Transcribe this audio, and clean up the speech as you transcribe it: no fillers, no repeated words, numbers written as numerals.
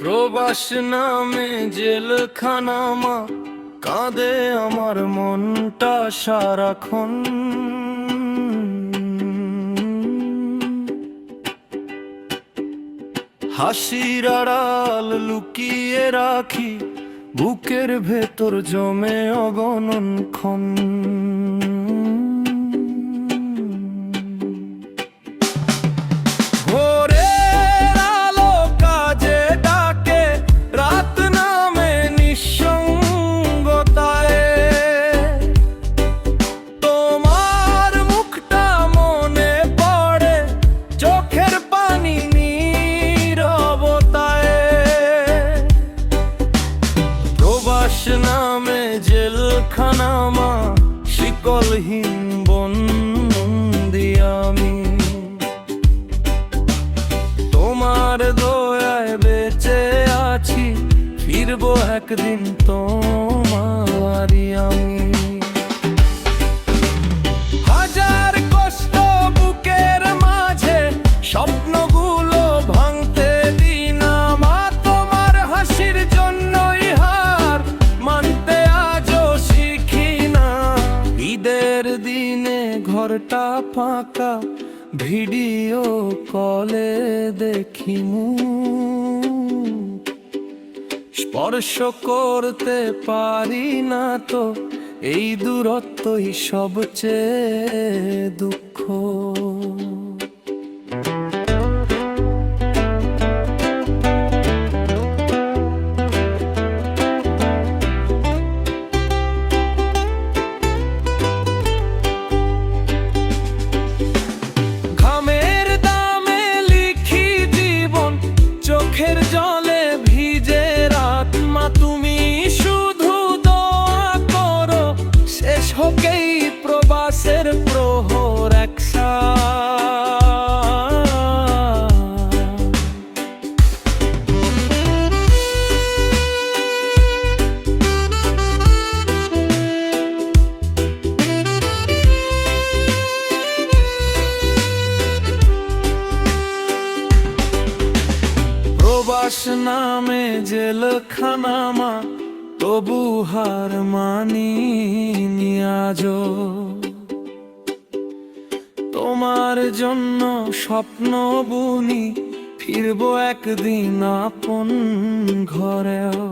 প্রবাস নামে জেলখানামা কাঁদে আমার মনটা সারাক্ষণ। হাসির আড়াল লুকিয়ে রাখি বুকের ভেতর জমে অগণন ক্ষণ। ভোরের আলো কাজে ডাকে, রাত নামে নিঃসঙ্গতায়। তোমার মুখটা মনে পড়ে, চোখের পানি নীরবতায়। প্রবাস নামে জেলখানামা শিকলহীন বন্দী আমি। তোমার দয়ায় বেঁচে আছি, ফিরবো একদিন তোমারই আমি। হাজার কষ্ট বুকের মাঝে স্বপ্নগুলো ভাঙতে দিন মা। তোমার হাসির জন্যই হার মানতে আজও শিখি না। ঈদের দিনে ঘরটা ফাঁকা, ভিডিও কলে দেখি মুখ। স্পর্শ করতে পারি না তো, এই দূরত্বই সবচেয়ে দুঃখ। চোখের জলে ভিজে রাত মা, তুমি শুধু দোয়া করো শেষ হোকেই প্রবাসের প্রহর প্রবাস নামে জেলখানামা তবু হার মানিনি আজও। তোমার জন্য স্বপ্ন বুনি, ফিরবো একদিন আপন ঘরেও।